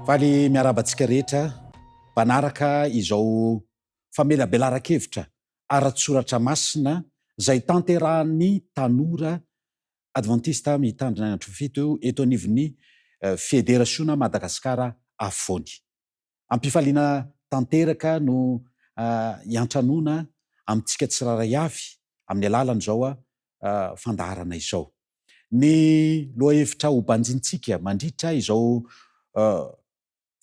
Faly miarabantsika rehetra mpanaraka izao famelabelara-kevitra ara-tsoratra masina izay tanterahan'ny tanora adventista mitandrina andro fito eto anivon'ny Fédération Madagasikara afovoany. Ampifaliana tanteraka no iantranoana amintsika tsiraray avy amin'ny alalan'izao fandaharana izao. Ny lohahevitra ho banjintsika mandritra izao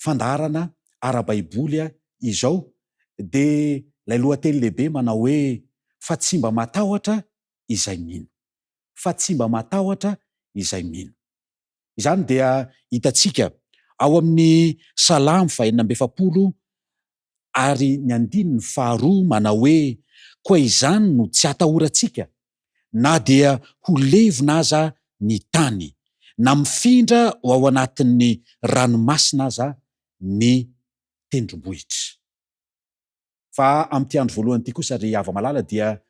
fandaharana ara-baiboly izao dia ilay lohateny lehibe manao hoe fa tsy mba matahotra izay mino. Fa tsy mba matahotra izay mino. Izany dia hitantsika ao amin'ny Salamo 140 ary ny 2 manao hoe koa izany no tsy atahorantsika na dia ho levona aza ny tany na mifindra ao anatin'ny ranomasina aza ny tendrombohitra. Fa amin'ity andro voalohany ity kosa ry hava-malala dia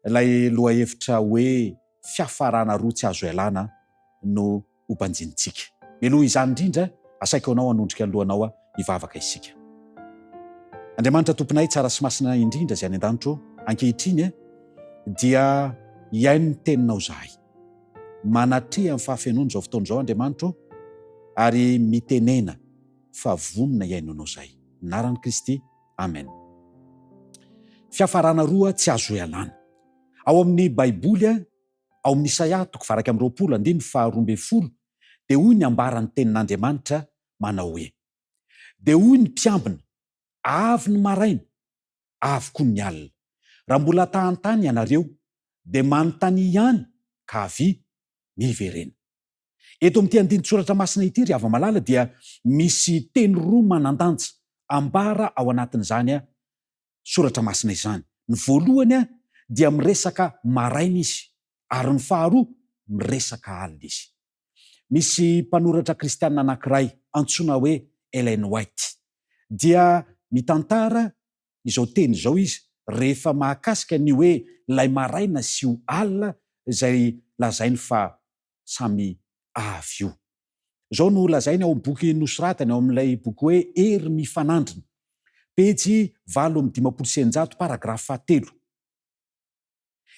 ilay lohahevitra hoe fiafarana roa tsy azo ialana no ho banjintsika. Mialoha izany indrindra asaiko anao hanondrika ny lohanao hivavaka isika. Andriamanitra tomponay tsara sy masina indrindra izay any an-danitro ankehitriny dia iaino ny teninao zahay. Manatria amin'ny fahafenoana izao fotoana izao Andriamanitra ary mitenena fa vonona iaino anao zahay. Anaran'i Kristy, amen. Fiafarana roa tsy azo ialana. Ao amin'ny Baiboly, ao amin'ny Isaia 20:12 dia hoy ny ambaran'ny tenin'Andriamanitra manao hoe dia hoy ny mpiambina avy ny maraina avy koa ny alina. Raha mbola tahantany ianareo dia manontany ihany ka avy miverena. Eto amin'ity andinin-tsoratra masina ity ry hava-malala dia misy teny roa manan-danja ambara ao anatin'izany soratra masina izany. Ny voalohany dia miresaka maraina izy ary ny faharoa miresaka alina izy. Misy mpanoratra kristianina anankiray antsoina hoe Ellen White dia mitantara izao teny izao izy rehefa mahakasika ny hoe ilay maraina sy ho alina izay lazainy fa samy avy io. Izao no lazainy ao amin'ny boky nosoratany ao amin'ilay boky hoe Hery mifanandrina, pejy 500 paragrafa 3.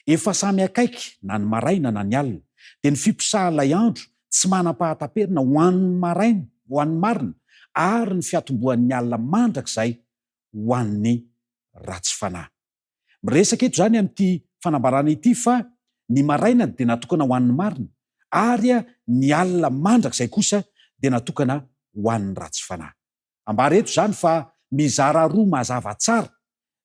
Efa samy akaiky na ny maraina na ny alina dia ny fiposahan'ilay andro tsy manam-pahataperina ho an'ny maraina, ho an'ny marina ary ny fiatomboan'ny alina mandrakizay ho an'ny ratsy fanahy. Miresaka eto izany amin'ity fanambarana ity fa ny maraina dia natokana ho an'ny marina ary ny alina mandrakizay kosa dia natokana ho an'ny ratsy fanahy. Ambara eto izany fa mizara roa mazava tsara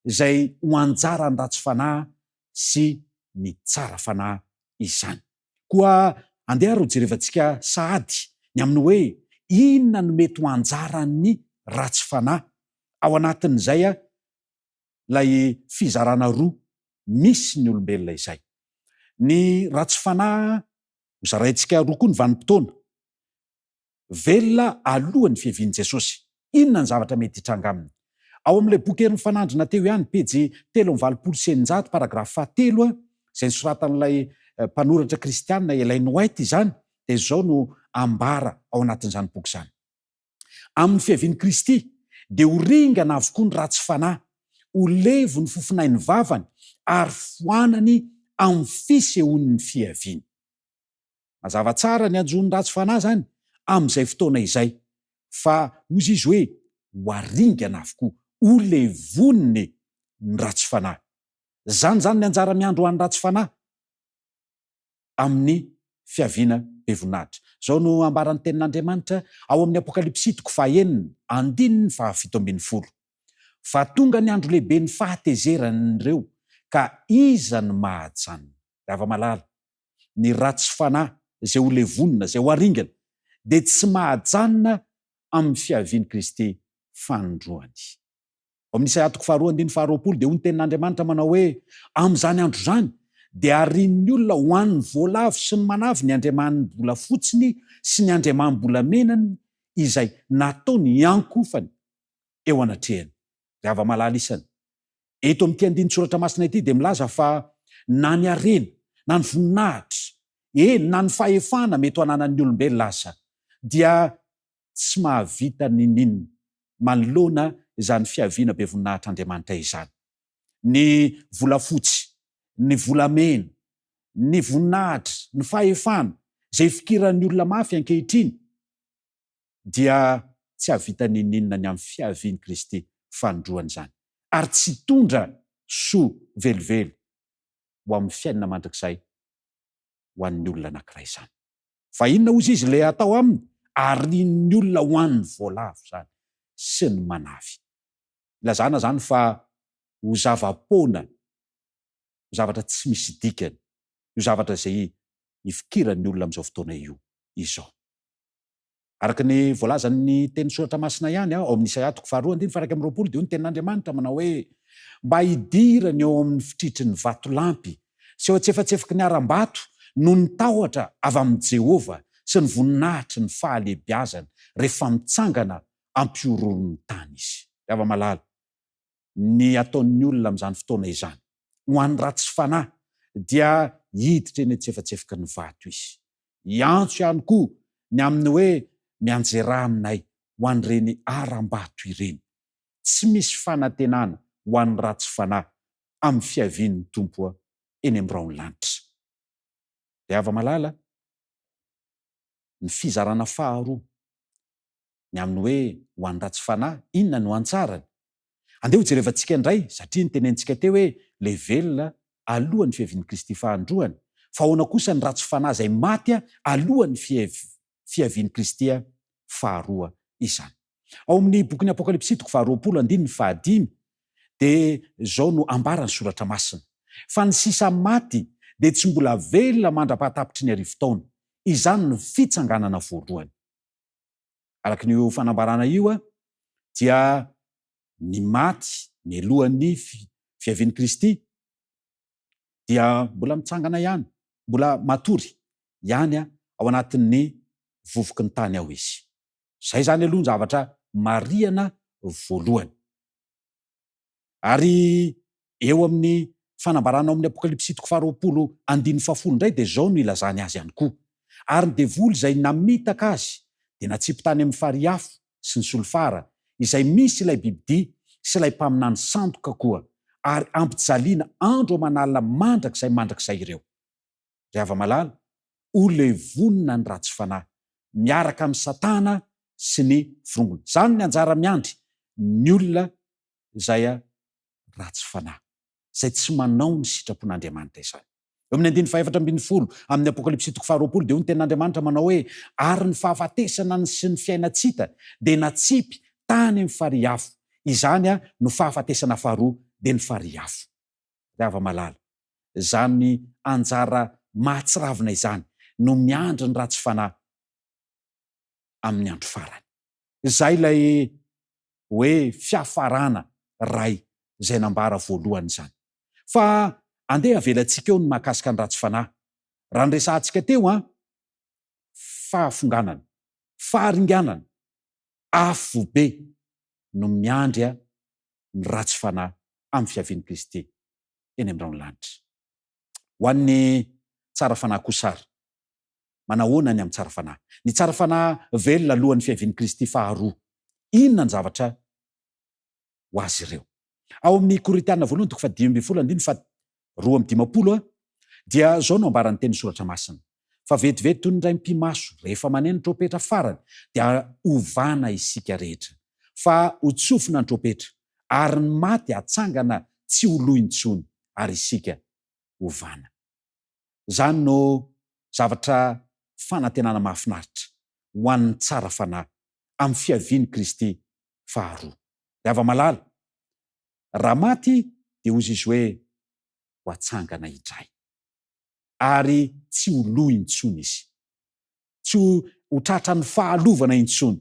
izay ho anjara ny ratsy fanahy sy ny tsara fanahy izany. Koa andeha ro jerevantsika sahady ny amin'ny hoe inona no mety ho anjaran'ny ratsy fanahy ao anatin'izay lay fizarana roa misy ny olombelona izay. Ny ratsy fanahy hozaraintsika roa koa ny vanim-potoana. Velona alohan'ny fiavian'i Jesosy. Inona ny zavatra mety hitranga aminy? Ao amin'ilay boky Hery mifanandrina teo ihany, pejy 320 paragrafa 3 izay nosoratan'ilay mpanoratra kristianina Ellen White izany, dia izao no ambara ao anatin'izany boky izany. Amin'ny fiavian'i Kristy dia ho ringana avokoa ny ratsy fanahy, ho levo ny fofinainy vavany ary foanany amin'ny fisehoan'ny fiaviany. Mazava tsara ny anjon'ny ratsy fanahy zany amin'izay fotoana izay, fa hozy izy hoe ho aringana avokoa, ho levoniny ny ratsy fanahy. Zany ny anjara miandro ho an'ny ratsy fanahy amin'ny fiaviana be voninahitra. Zao no ambaran'ny tenin'Andriamanitra ao amin'ny Apokalipsy 9:7. Fa tonga ny andro lehibe ny fahatezerany ka iza ny mahajanona. Hava-malala, ny ratsy fanahy izay ho levonina, izay ho aringana dia tsy mahajanona amin'ny fiavian'i Kristy fanondroany. Ao amin'ny Isaia 2:20 dia hoy ny tenin'Andriamanitra manao hoe amin'izany andro izany dia arian'ny olona ho an'ny voalavo sy ny manavy ny andriaman'ny mbola fotsiny sy ny andriaman'ny mbola menany izay nataony iankofany eo anatrehany. Hava-malala isany. Eto amin'ity andinin-tsoratra masina ity dia milaza fa na ny harena, na ny voninahitra, na ny fahefana mety ho ananan'ny olombelona aza dia tsy mahavita ninina manoloana izany fiaviana be voninahitr'Andriamanitra izany. Ny volafotsy, ny volamena, ny voninahitra, ny fahefana izay fikiran'ny olona mafy ankehitriny dia tsy havita ninina ny amin'ny fiavian'i Kristy fanondroany izany, ary tsy tondra soa velively ho amin'ny fiainana mandrakizay ho an'ny olona anankiray izany. Fa inona ozy izy le atao aminy? Arian'ny olona ho an'ny voalavo zany sy ny manavy. Ilazana zany fa ho zava-poana, ho zavatra tsy misy dikany, ho zavatra izay hifikiran'ny olona amin'izao fotoana io izao. Araka ny voalazan'ny teny soratra masina ihany ao amin'ny Isaia 2:20 dia ny tenin'Andriamanitra manao hoe mba hidirany eo amin'ny fitritry ny vatolampy sy eo antsefatsefaky ny aram-bato no ny tahotra avy amin'ny Jehovah sy ny voninahitry ny fahalebiazana rehefa mitsangana ampiororon'ny tany izy. Ava malala ny ataon'ny olona amin'izany fotoana izany ho an'ny ratsy fanahy dia hiditra eny antsefatsefaky ny vato izy. Iantso ihany koa ny amin'ny hoe mianjera aminay ho an'ireny aram-bato ireny. Tsy misy fanantenana ho an'ny ratsy fanahy amin'ny fiavian'ny tompo eny amin'ny raon'ny lanitra. Dia ava malala ny fizarana faharoa ny amin'ny hoe ho an'ny ratsy fanahy, inona no antsarany? Andeha ho jerevantsika indray satria ny tenentsika teo hoe le velona alohan'ny fiavian'i Kristy fahandroany, fa ahoana kosa ny ratsy fanahy izay maty alohan'ny fiavian'i Kristy faharoa izany. Ao amin'ny bokin'ny Apokalipsy 20:1-5 dia izao no ambarany soratra masina: fa ny sisa maty dia tsy mbola velona mandra-pahatapitry ny arivo-taona. Izany ny fitsanganana voalohany. Araka n'io fanambarana io dia ny maty mialohan'ny fiavian'i Kristy dia mbola mitsangana ihany, mbola matory ihany ao anatin'ny vovoky ny tany ao izy. Izay zany aloha ny zavatra marihana voalohany. Ary eo amin'ny fanambarana ao amin'ny Apokalipsy 20:10 indray dia izao no ilazany azy ihany koa: ary ny devoly izay namitaka azy dia natsipy tany amin'ny fariafo sy ny solofara izay misy ilay bibidia sy ilay mpaminany sandoka koa, ary ampijaliana andro aman'alina mandrakizay ireo. Ry malala, ho levonina ny ratsy fanahy miaraka amin'ny Satana sy ny firongony. Zany ny anjara miandry ny olona izay ratsy fanahy, izay tsy manao ny sitrapon'Andriamanitra izany. Eo amin'ny 4:20 amin'ny Apokalipsy 20 dia ny tenin'Andriamanitra manao hoe ary ny fahafatesana sy ny fiainatsita dia natsipy tany amin'ny fariafo. Izany no fahafatesana faharoa dia ny fariafo. Ry malala, izany anjara mahatsiravina izany no miandry ny ratsy fanahy amin'ny andro farany. Izay ilay hoe fiafarana ray izay nambara voalohany izany. Fa andeha avelantsika eo ny mahakasika ny ratsy fanahy. Raha ny resahantsika teo fahafonganana, faharinganana, afo be no miandry ny ratsy fanahy amin'ny fiavian'i Kristy eny amin'ny raon'ny lanitra. Ho an'ny tsara fanahy kosara, manahoana ny amin'ny tsara fanahy? Ny tsara fanahy velona alohan'ny fiavian'i Kristy faharoa, inona ny zavatra ho azy ireo? Ao amin'ny Korintiana 2:10-2:20 dia izao no ambaran'ny teny soratra masina: fa vetivety toy ny iray mpimaso rehefa maneno ny trompetra farany dia ovana isika rehetra, fa ho tsofina ny trompetra, ary ny maty hatsangana tsy ho lo intsony, ary isika ovana. Zany no zavatra fanantenana mahafinaritra ho an'ny tsara fanahy amin'ny fiavian'i Kristy faharoa. Ry malala, raha maty dia hozy izy hoe ho hatsangana idray, ary tsy ho lo intsony izy, tsy ho tratra ny fahalovana intsony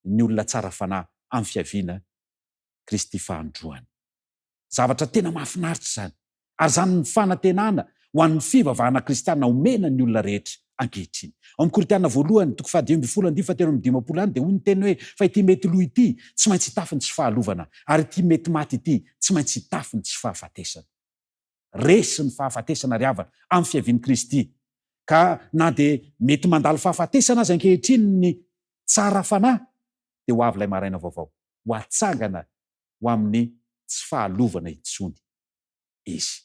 ny olona tsara fanahy amin'ny fiaviana Kristy fahandroany. Zavatra tena mahafinaritra zany, ary zany ny fanantenana ho an'ny fivavahana kristiana omena ny olona rehetra ankehitriny. Ao amin'ny Korintiana 1:10-13 dia hoy ny teny hoe fa ity mety lo ity tsy maintsy hitafiny tsy fahalovana, ary ity mety maty ity tsy maintsy hitafiny tsy fahafatesana. Resy ny fahafatesana ry havana amin'ny fiavian'i Kristy, ka na dia mety mandalo fahafatesana azy ankehitriny ny tsara fanahy dia ho avy ilay maraina vaovao, ho atsangana ho amin'ny tsy fahalovana intsony izy.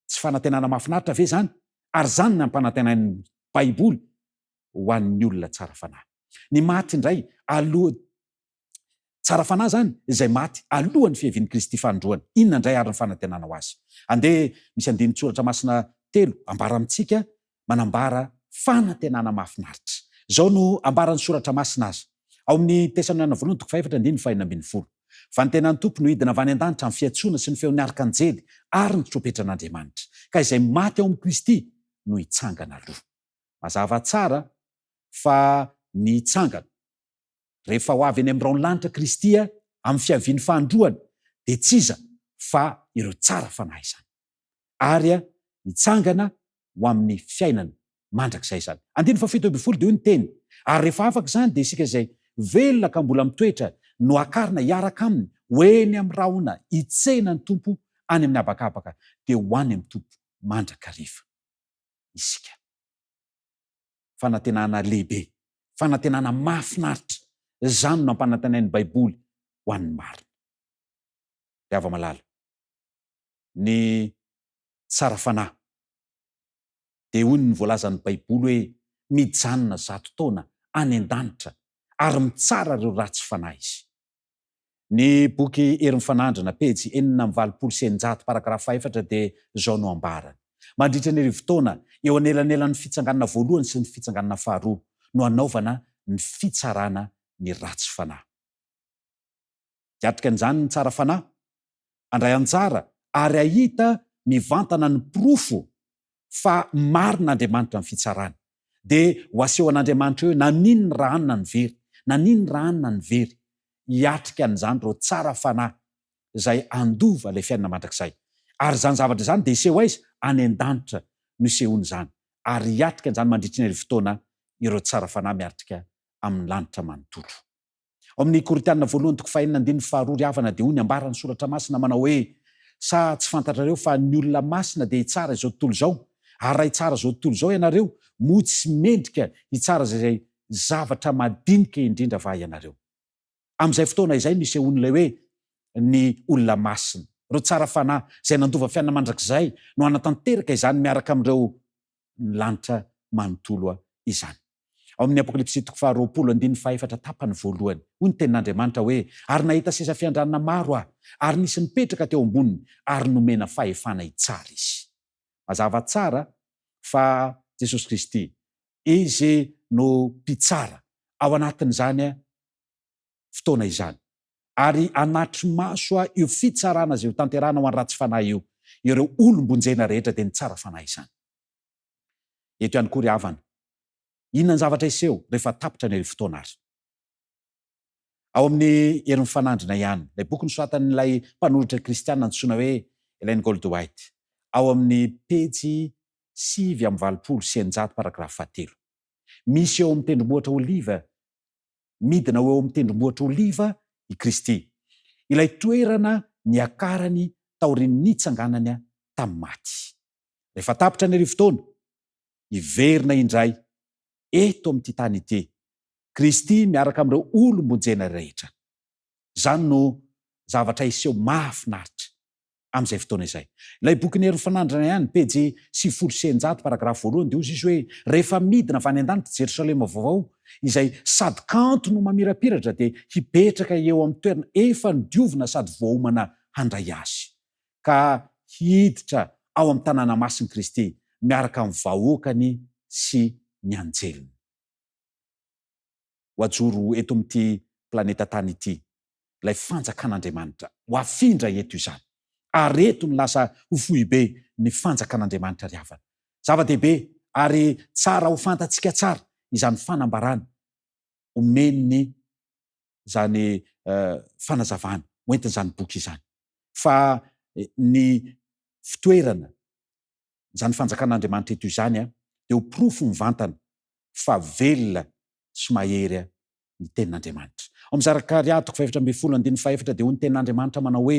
Tsy fanantenana mahafinaritra ve zany? Ary zany ny ampanantenan'ny baiboly ho an'ny olona tsara fanahy. Ny maty indray aloha tsara fanahy zany izay maty alohan'ny fihavian'i Kristy fandroana. Inona indray ary ny fanantenana ho azy? Andeha misy andinin-tsoratra masina 3 ambara amintsika manambara fanantenana mahafinaritra. Zao no ambaran'ny soratra masina azy ao amin'ny Tesaloniana 2:4-5. Fa ny tenan'ny tompo no hidina avy any an-danitra amin'ny fiantsoana sy ny feon'ny arkanjely ary ny trompetran'Andriamanitra. Ka izay maty ao amin'ny Kristy no hitsangana aloha. Mazava tsara fa ny hitsangana rehefa ho avy any amin'ny raonlanitra Kristy amin'ny fiaviany fandroana dia tsy iza fa ireo tsara fanahy izany. Ary hitsangana ho amin'ny fiainana mandrakizay izany. 7:7 dia io ny teny. Ary rehefa afaka izany dia isika izay velona ka mbola mitoetra no akarina hiaraka aminy hoeny amin'ny rahona hitsena ny tompo any amin'ny habakabaka dia ho any amin'ny tompo mandrakariva isika. Fanantenana lehibe, fanantenana mahafinaritra, izany no ampanantenain'ny baiboly ho an'ny marina. Dia ava-malala ny tsara fanahy dia hoy ny voalazan'ny baiboly hoe mijanona 100 taona any an-danitra ary mitsara ireo ratsy fanahy izy. Ny boky Hery Mifanandrina pejy 420 paragrafy 4 dia zao no ambarany. Mandritra ny rivo-taona eo anelanelan'ny fitsanganana voalohany sy ny fitsanganana faharoa no anaovana ny fitsarana ny ratsy fanahy. Hiatrika an'izany ny tsara fanahy, andray anjara ary ahita mivantana ny porofo fa marin'Andriamanitra ny fitsarana. Dia ho aseho an'Andriamanitra eo na nino ny rahanina ny very, na nino ny rahanina ny very. Hiatrika an'izany reo tsara fanahy izay andova ilay fiainana mandrakizay. Ary zany zavatra izany dia iseho aiza any an-danitra no isehony izany. Ary hiatrika an'izany mandritra ny rivo-taona ireo tsara fanahy miatrika amin'ny lanitra manontolo. Ao amin'ny Korintianina 1:5-2 ry havana dia hoy ny ambaran'ny soratra masina manao hoe sa tsy fantatrareo fa ny olona masina dia hitsara izao tontolo izao, ary raha hitsara izao tontolo izao ianareo moa tsy mendrika hitsara izay zavatra madinika indrindra va ianareo. Amin'izay fotoana izay no isehon'ilay hoe ny olona masina, ireo tsara fanahy izay nandova fiainana mandrakizay no anatanteraka izany miaraka amin'ireo lanitra manontolo izany. Ao amin'ny Apokalipsy 20:4 tapany voalohany hoy ny tenin'Andriamanitra hoe ary nahita seza fiandranana maro ary nisy nipetraka teo amboniny ary nomena fahefana hitsara izy. Mazava tsara fa Jesosy Kristy izy no mpitsara ao anatin'izany fotoana izany, ary anatry maso io fitsarana izay ho tanterana ho an'ny ratsy fanahy io, ireo olombonjena rehetra dia ny tsara fanahy izany. Eto ihany koa ry havana, inona ny zavatra iseho rehefa tapitra ny fotoana azy? Ao amin'ny Hery Mifanandrina ihany, ilay boky nosoratan'ilay mpanoratra kristianina antsoina hoe Ellen Goldwhite, ao amin'ny pejy 7:20 paragrafy 3. Misy eo amin'ny tendrombohitra Oliva, midina eo amin'ny tendrombohitra Oliva i Kristy, ilay toerana niakarany taorian'ny nitsanganany tamin'ny maty. Rehefa tapitra ny rivo-taona, hiverina indray eto amin'ity tany ity Kristy miaraka amin'ireo olombonjena rehetra. Zany no zavatra iseho mahafinaritra amin'izay fotoana izay. Ilay boky ny Hery Mifanandrina ihany pejy 700 paragrafy 1 dia hozy izy hoe rehefa midina avy any an-danitra Jerosalema vaovao izay sady kanto no mamirapiratra dia hipetraka eo amin'ny toerana efa nidiovina sady voaomana handray azy, ka hiditra ao amin'ny tanàna masin'i Kristy miaraka amin'ny vahoakany sy ny anjeliny. Ho ajoro eto amin'ity planeta tany ity ilay fanjakan'Andriamanitra ho afindra eto izany, ary eto ny lasa ho fohibe ny fanjakan'Andriamanitra ry havana. Zava-dehibe ary tsara ho fantatsika tsara izany fanambarana omen'ny zany fanazavana hoentin'izany boky izany, fa ny fitoerana zany fanjakan'Andriamanitra eto izany dia ho porofo mivantana fa velona sy mahery ny tenin'Andriamanitra. Ao amin'ny Zakaria 4:4 dia hoy ny tenin'Andriamanitra manao hoe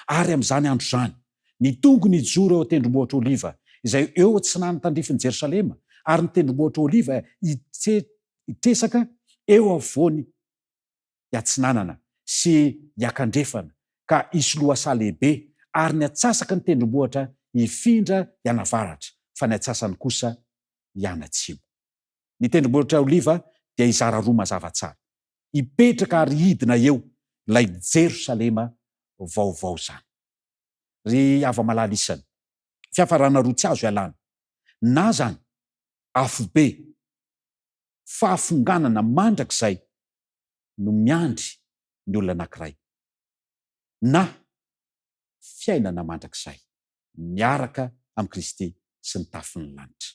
ary amin'izany andro izany ny tongony hijoro eo tendrombohitra Oliva izay eo Atsinan'ny tandrifin'i Jerosalema, ary ny tendrombohitra Oliva hitresaka eo avoany iatsinanana sy iakandrefana ka isoloasa lehibe ary ny atsasaka ny tendrombohatra ifindra ianavaratra fa ny atsasany kosa ianatsimo. Ny tendrombohitra oliva dia izara roa mazava tsara. Ipetraka ary hidina eo ilay Jerosalema vaovao zany. Ry ava-malalisany, fiafarana roa tsy azo ialana. Na zany afobe fahafonganana mandrakizay no miandry ny olona anankiray, na fiainana mandrakizay miaraka amin'ny Kristy sy ny tafin'ny lanitra.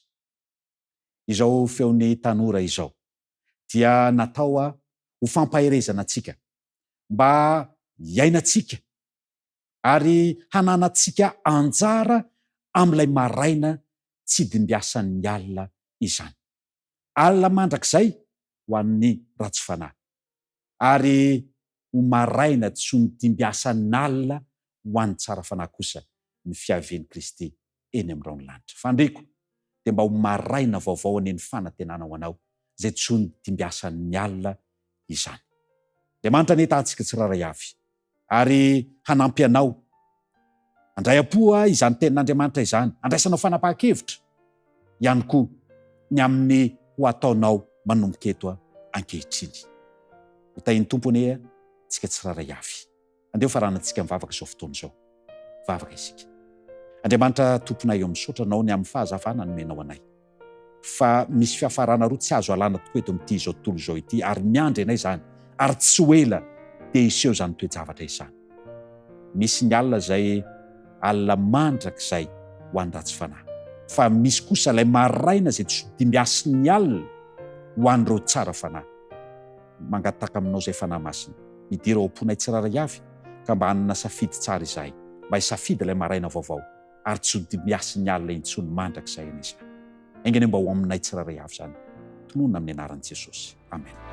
Izao feon'ny tanora izao dia natao ho fampaherezana antsika mba hiainantsika ary hananantsika anjara amin'ilay maraina tsy dimbiasan'ny alina izany. Alina mandrakizay ho an'ny ratsy fanahy ary ho maraina tsy ho dimbiasan'ny alina ho an'ny tsara fanahy kosa ny fiavian'i Kristy eny amin'irao ny lanitra. Fandriko dia mba ho maraina vaovao aneny fanantenana ho anao zay tsy ho dimbiasan'ny alina izany. Andriamanitra netahantsika tsiraray avy ary hanampy anao handray am-poa izany tenin'Andriamanitra izany, andraisanao fanapahan-kevitra ihany koa ny amin'ny ho ataonao manomboka eto ankehitriny. Hotahin'ny tompony tsika tsiraray avy. Andeo faranantsika mivavaka izao fotoana izao. Vavaka isika. Andriamanitra tomponay eo misaotra anao ny amin'ny fahazavana nomenao anay. Fa misy fiafarana roa tsy azo alana tokoa eto amin'ity izao tontolo izao ity ary miandry anay zany ary tsy ho ela dia iseho zany toe-javatra izany. Misy ny alina zay alina mandrakizay ho an'ny ratsy fanahy. Fa misy kosa ilay maraina zay tsy dimbiasan'ny alina ho an'ireo tsara fanahy. Mangataka aminao zay fanahy masina, midira ao am-ponay tsiraray avy ka mba hanana safidy tsara izahay, mba hisafidy ilay maraina vaovao ary tsy ho dimbiasan'ny alina intsony mandrakizay an'izany. Engany mba ho aminay tsiraray avy zany. Tonona amin'ny anaran'i Jesosy. Amen.